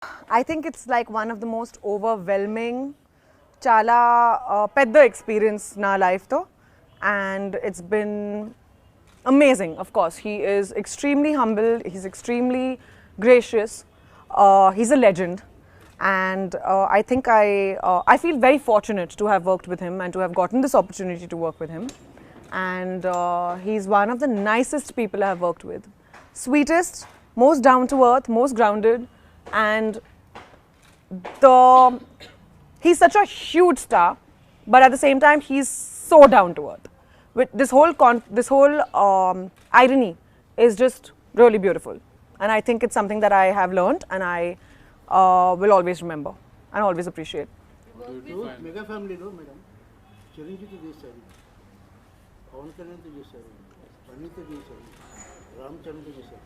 I think it's like one of the most overwhelming, chala pedda experience na life tho, and it's been amazing. Of course, he is extremely humble. He's extremely gracious. He's a legend, and I think I feel very fortunate to have worked with him and to have gotten this opportunity to work with him. And he's one of the nicest people I have worked with, sweetest, most down to earth, most grounded, and he's such a huge star, but at the same time he's so down to earth. With this whole irony is just really beautiful, and I think it's something that I have learned and I will always remember and always appreciate. Mega family lo madam, Chiranjeevi చేశారు, పవన్ కళ్యాణ్ చేశారు, అనిత చేశారు, రామ్ చరణ్ చేశారు.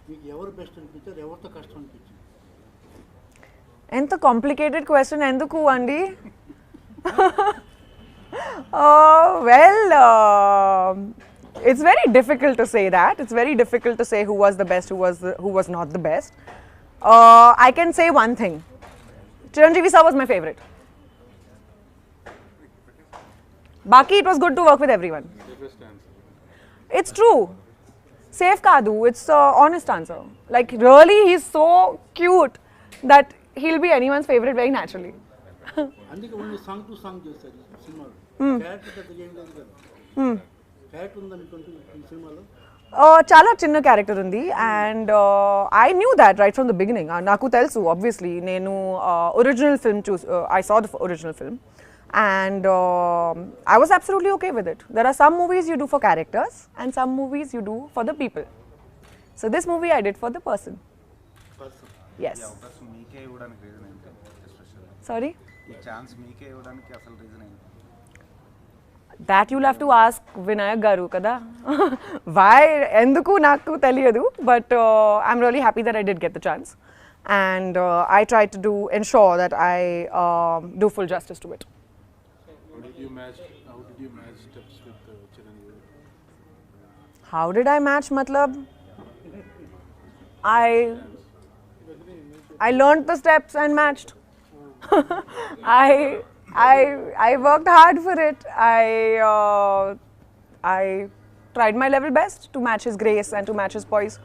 మీకు ఎవరు best అనిపించారు, ఎవరితో కష్టం అనిపించింది? ఎంత కాంప్లికేటెడ్ క్వశ్చన్ ఎందుకు అండి? Well, it's very difficult to say that. It's very difficult to say who was the best, who was not the best. I can say one thing. Chiranjeevi sir was my favorite. Baki, it was good to work with everyone. It's true. Safe Kadu, it's an honest answer. Like really, he's so cute that he'll be anyone's favorite very naturally. అందుకే only song to song చేస్తారు సినిమాలో. Character పెద్ద ఏం లేదు కదా. Character ఉందనుకుంటే ఈ సినిమాలో చాలా చిన్న క్యారెక్టర్ ఉంది, and I knew that right from the beginning. నాకు తెలుసు ఆబ్వియస్లీ, నేను original film I saw the original film, and I was absolutely okay with it. There are some movies you do for characters and some movies you do for the people. So this movie I did for the person. Yes. Sorry? That you'll have to ask Vinayak garu kada. Why enduku naku teliyadu, but I'm really happy that I did get the chance, and I tried to ensure that I do full justice to it. How did you match steps with Chiranjeevi? How did I match matlab? I learned the steps and matched. I worked hard for it. I tried my level best to match his grace and to match his poise.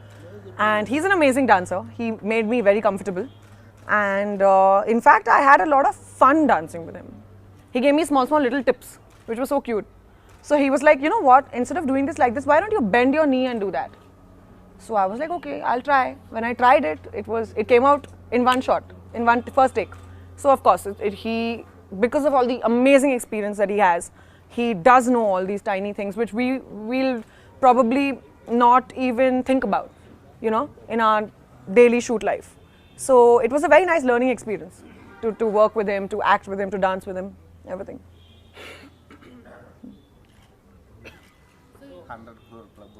And he's an amazing dancer. He made me very comfortable. And in fact, I had a lot of fun dancing with him. He gave me small little tips, which was so cute. So he was like, you know what, instead of doing this like this, why don't you bend your knee and do that? So I was like, okay, I'll try. When I tried it, it came out in one shot, in one first take. So of course, because of all the amazing experience that he has, he does know all these tiny things which we'll probably not even think about, you know, in our daily shoot life. So it was a very nice learning experience to work with him, to act with him, to dance with him, everything. 100 crore club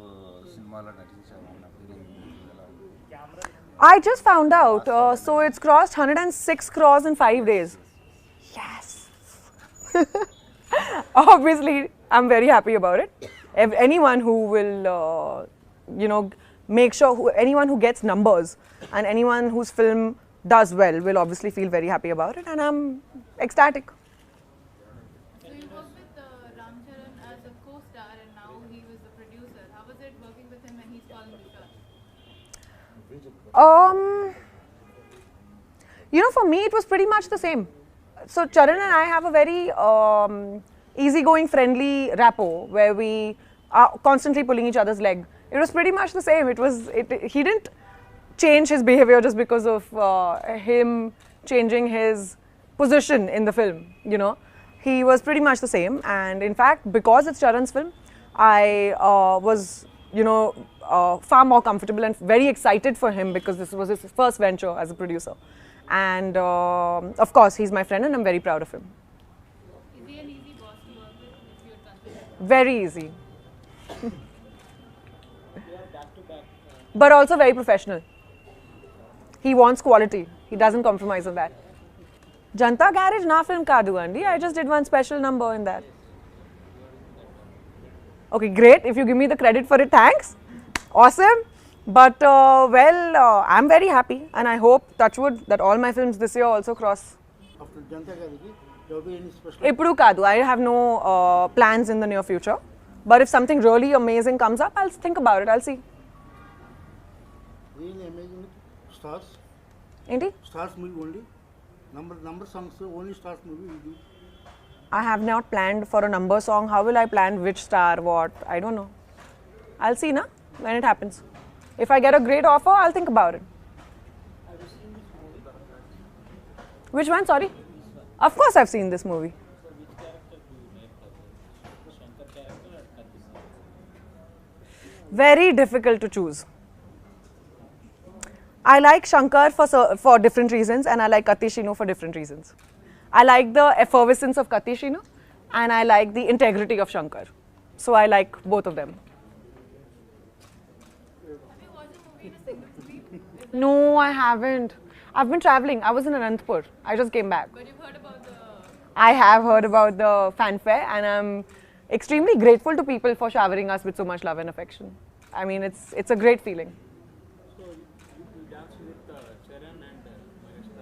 సినిమాలో నటించామన్న feeling ఎలా ఉంది? I just found out, so it's crossed 106 crores in 5 days. Yes. Obviously, I'm very happy about it. Anyone who will, you know, make sure, anyone who gets numbers and anyone whose film does well will obviously feel very happy about it, and I'm ecstatic. So you worked with Ram Charan as a co-star, and now he was the producer. How was it working with him when he's calling the shots? You know, for me, it was pretty much the same. So Charan and I have a very easygoing, friendly rapport where we are constantly pulling each other's leg. It was pretty much the same. He didn't change his behavior just because of him changing his position in the film, you know. He was pretty much the same, and in fact, because it's Charan's film, I was, you know, far more comfortable and very excited for him because this was his first venture as a producer. And of course, he's my friend and I'm very proud of him. Is he an easy boss to work with, if you would consider? Very easy. But also very professional. He wants quality. He doesn't compromise on that. Janta Garage na film kadu andi. I just did one special number in that. Okay, great. If you give me the credit for it, thanks. Awesome. But I'm very happy, and I hope, touch wood, that all my films this year also cross. After Janta Gariki, there will be any special? Ippudu kadu. I have no plans in the near future. But if something really amazing comes up, I'll think about it. I'll see. Really amazing stars. Enti? Stars movie only. Number songs only stars movie will do. I have not planned for a number song. How will I plan which star, what? I don't know. I'll see, na, when it happens. If I get a great offer, I'll think about it. Which one? Sorry? Of course I've seen this movie. Very difficult to choose. I like Shankar for different reasons, and I like Katishino for different reasons. I like the effervescence of Katishino, and I like the integrity of Shankar. So I like both of them. Have you watched the movie in a single screen? No, I haven't. I've been traveling. I was in Anantapur. I just came back. But you've heard about the... I have heard about the fanfare, and I'm extremely grateful to people for showering us with so much love and affection. I mean, it's a great feeling. So you dance with Charan and Mahesh with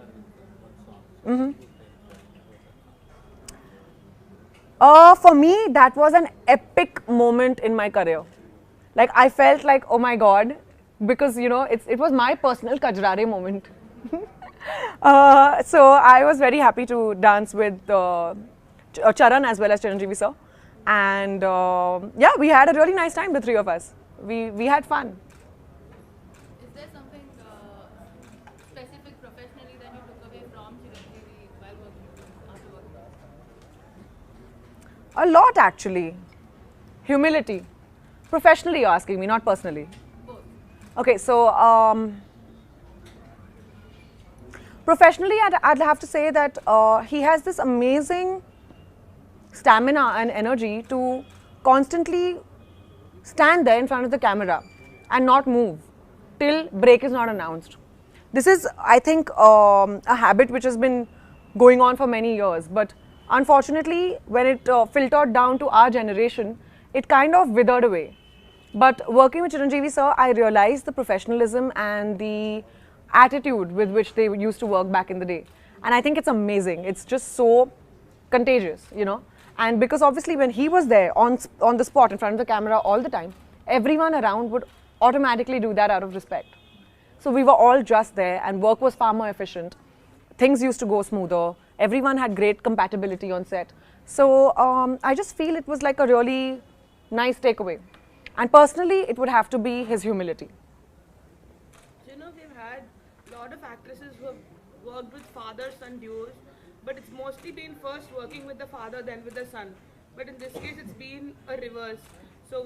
one song. For me, that was an epic moment in my career. Like, I felt like, oh my God, because, you know, it was my personal Kajrare moment. So I was very happy to dance with Charan as well as Chiranjeevi sir. And yeah, we had a really nice time, the three of us. We had fun. Is there something specific professionally that you took away from Chiranjeevi while working with him, after working with him? A lot, actually. Humility. Professionally, you're asking me, not personally. Both. Okay, so professionally, I'd have to say that he has this amazing stamina and energy to constantly stand there in front of the camera and not move till break is not announced. This is, I think, a habit which has been going on for many years, but unfortunately, when it filtered down to our generation, it kind of withered away. But working with Chiranjeevi sir, I realized the professionalism and the attitude with which they used to work back in the day. And I think it's amazing. It's just so contagious, you know. And because obviously when he was there on the spot in front of the camera all the time, everyone around would automatically do that out of respect. So we were all just there, and work was far more efficient. Things used to go smoother. Everyone had great compatibility on set. So I just feel it was like a really nice takeaway. And personally, it would have to be his humility. You know, we've had a lot of actresses who have worked with father-son duos, but it's mostly been first working with the father, then with the son. But in this case, it's been a reverse. So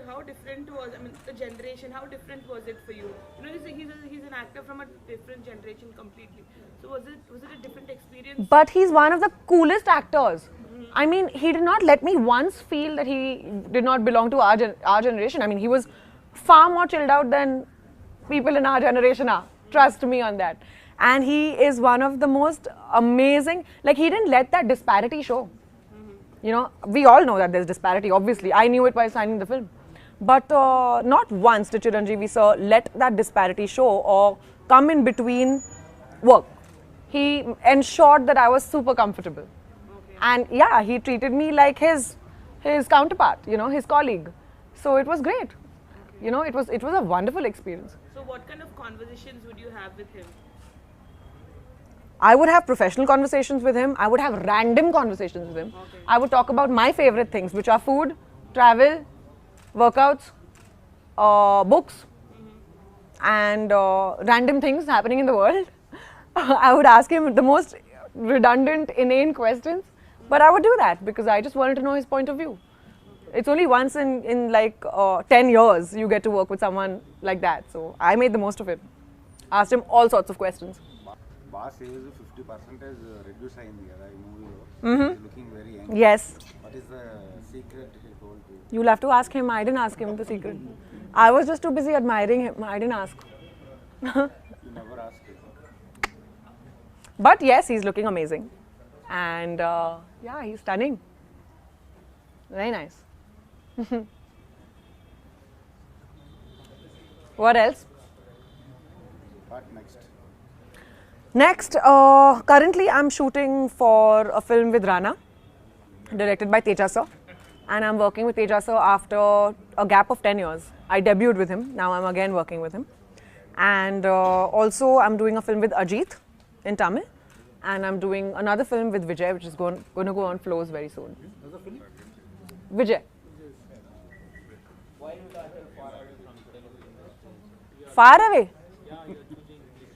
how different was, I mean, the generation, how different was it for you? You know, he's an actor from a different generation completely. So was it a different experience? But he's one of the coolest actors. I mean, he did not let me once feel that he did not belong to our generation. I mean, he was far more chilled out than people in our generation are. Trust me on that. And he is one of the most amazing, like, he didn't let that disparity show. You know, we all know that there's disparity, obviously. I knew it by signing the film. But not once did Chiranjeevi sir let that disparity show or come in between work. He ensured that I was super comfortable. Okay. And yeah, he treated me like his counterpart, you know, his colleague. So it was great. Okay. You know, it was a wonderful experience. So what kind of conversations would you have with him? I would have professional conversations with him. I would have random conversations with him. Okay. I would talk about my favorite things, which are food, travel, workouts, books, and random things happening in the world. I would ask him the most redundant, inane questions, but I would do that because I just wanted to know his point of view. It's only once in like 10 years you get to work with someone like that. So I made the most of it. Asked him all sorts of questions. Boss is 50% reduce అయింది కదా ఈ మూవీలో looking very young Yes. What is the secret he told you You'll have to ask him. I didn't ask him the secret. I was just too busy admiring him. I didn't ask. You never ask But yes, he's looking amazing. And yeah, he's stunning. Very nice. What else? What next? Next, currently I'm shooting for a film with Rana, directed by Teja sir. And I'm working with Teja sir after a gap of 10 years. I debuted with him, now I'm again working with him. And also I'm doing a film with Ajit in Tamil. And I'm doing another film with Vijay, which is going to go on floors very soon. Another film? Vijay. Why you got far away from Telugu? Far away? Yeah, you're choosing this.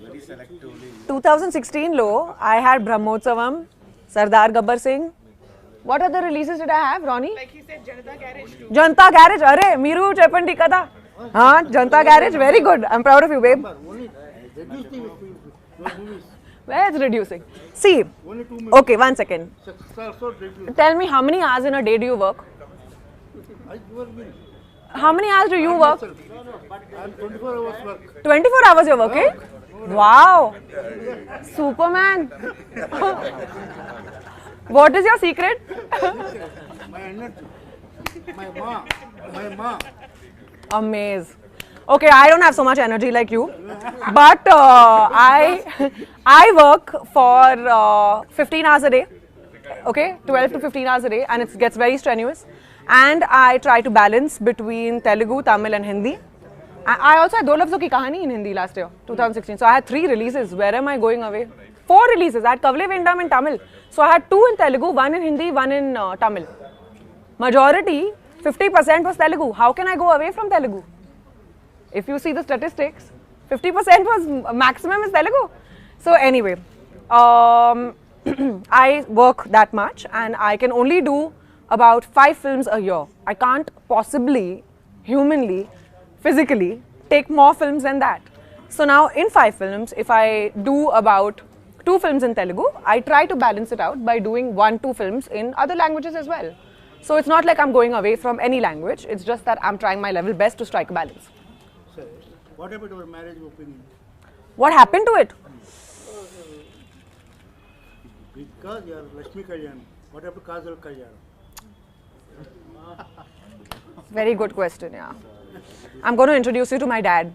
Very selectively. 2016 lo, I had Brahmotsavam, Sardar Gabbar Singh. What other releases did I have, Ronnie? Like he said, Janata Garage too. Janta Garage, are, Miru Cheppandi kada. Haan, Janta Garage, very good. I'm proud of you, babe. Only reduce the your movies. Where it's reducing. See, Only 2 minutes. okay, 1 second. Also reduce. Tell me how many hours in a day do you work? You are will. How many hours do you work? I'm 24 hours work. 24 hours you're working? Wow. Superman. What is your secret? My energy. My ma. Amaze. Okay, I don't have so much energy like you, but I work for 15 hours a day, okay, 12 to 15 hours a day, and it gets very strenuous. And I try to balance between Telugu, Tamil, and Hindi. I also had Do Lafzon Ki Kahani in Hindi last year, 2016. So I had 3 releases. Where am I going away? 4 releases. I had Kavle Vendam in Tamil. So I had 2 in Telugu, 1 in Hindi, 1 in Tamil. Majority, 50% was Telugu. How can I go away from Telugu? If you see the statistics, 50% was maximum is Telugu. So anyway, I work that much and I can only do about 5 films a year. I can't possibly, humanly, physically, take more films than that. So now in 5 films, if I do about 2 films in Telugu, I try to balance it out by doing 1-2 films in other languages as well. So it's not like I'm going away from any language, it's just that I'm trying my level best to strike a balance. Sir, what about your marriage opinion? What happened to it? Because you are Lakshmi Kalyan. What about Kajal Agarwal? Very good question, yeah. I'm going to introduce you to my dad.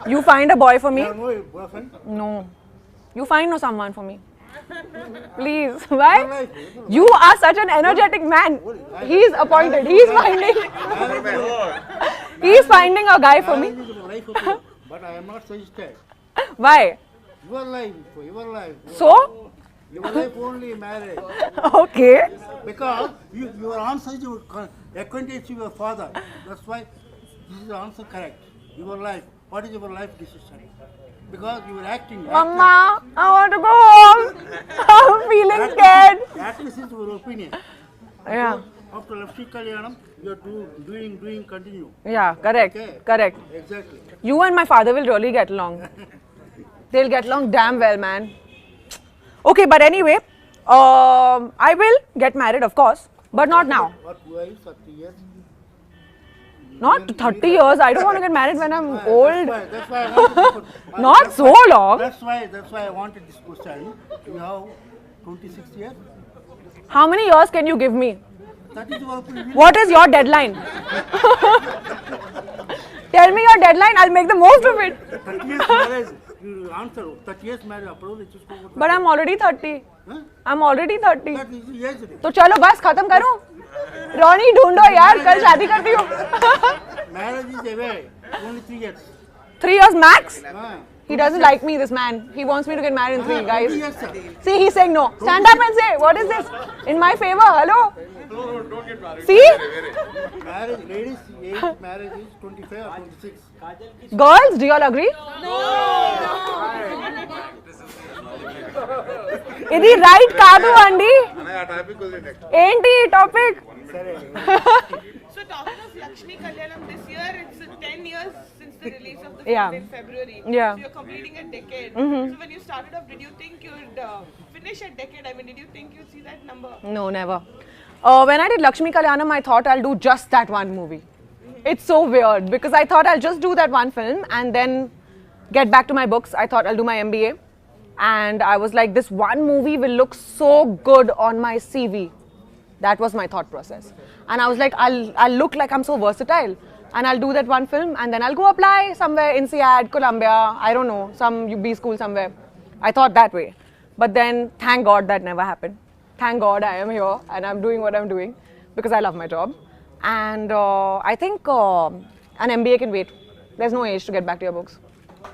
You find a boy for me? You have no boyfriend? No. You find no someone for me. Please. Why? You are such an energetic man. He's appointed. He's finding a guy for me. Marriage is your life opinion, but I am not suggested. Why? Your life, your life. So? Your life only marriage. Okay. Because your answer is acquainted to your father. That's why this is the answer correct. Your life. What is your life decision? Because you are acting. Mama, I want to go home. I'm feeling scared. At least is your opinion. Yeah. After Lakshmi Kalyanam, you are doing, continue. Yeah, correct. Okay. Correct. Exactly. You and my father will really get along. They'll get along damn well, man. Okay, but anyway, I will get married, of course, but not now. What you are 30 years? Not 30 years. I don't want to get married when I'm old. That's why I wanted to put, Not so long. That's why I wanted this question. You have 26 years. How many years can you give me? That is your opinion. What is your deadline? Tell me your deadline. I'll make the most of it. 30 years marriage. You answer 30 years marriage. Approval. But I'm already 30. Huh? I'm already 30. That is yes. तो चलो बस खत्म करो. Ronnie ढूंढो यार कल शादी करती हूँ. Marriage is away. Only 3 years. 3 years max. Ah. He doesn't like me, this man. He wants me to get married in 3, guys. Yes, sir. See, he's saying no. Stand up and say, what is this? In my favor, hello? No, don't get married. See? Marriage, ladies' age marriage is 25 or 26. Girls, do you all agree? ఇది right కాదు అండి. ఏంటి topic? So talking of Lakshmi Kalyanam, this year it's 10 years since the release of the Yeah. film in February. Yeah. So you're completing a decade. So when you started off, did you think you'd finish a decade? I mean, did you think you'd see that number? No, never. When I did Lakshmi Kalyanam, I thought I'll do just that one movie. It's so weird because I thought I'll just do that one film and then get back to my books. I thought I'll do my MBA. And I was like, this one movie will look so good on my CV. That was my thought process. And I was like, I'll look like I'm so versatile. And I'll do that one film and then I'll go apply somewhere in INSEAD, Columbia, I don't know, some UB school somewhere. I thought that way. But then, thank God that never happened. Thank God I am here and I'm doing what I'm doing because I love my job. And I think an MBA can wait. There's no age to get back to your books.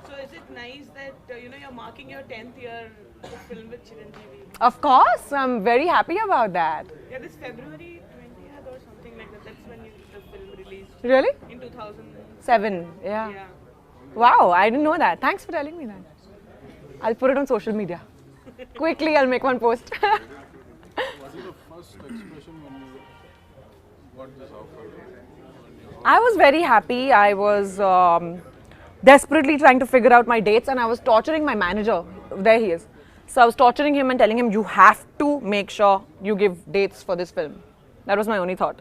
So is it nice that you're marking your 10th year of film with Chiranjeevi? Of course, I'm very happy about that. Yeah, this February 20th or something like that. That's when the film released. Really? In 2007. 7, yeah. Yeah. Wow, I didn't know that. Thanks for telling me that. I'll put it on social media. Quickly, I'll make one post. Was it the first expression when you got this offer? I was very happy. I was desperately trying to figure out my dates and I was torturing my manager. There he is. So I was torturing him and telling him, you have to make sure you give dates for this film. That was my only thought.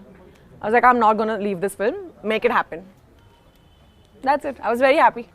I was like, I'm not going to leave this film. Make it happen. That's it. I was very happy.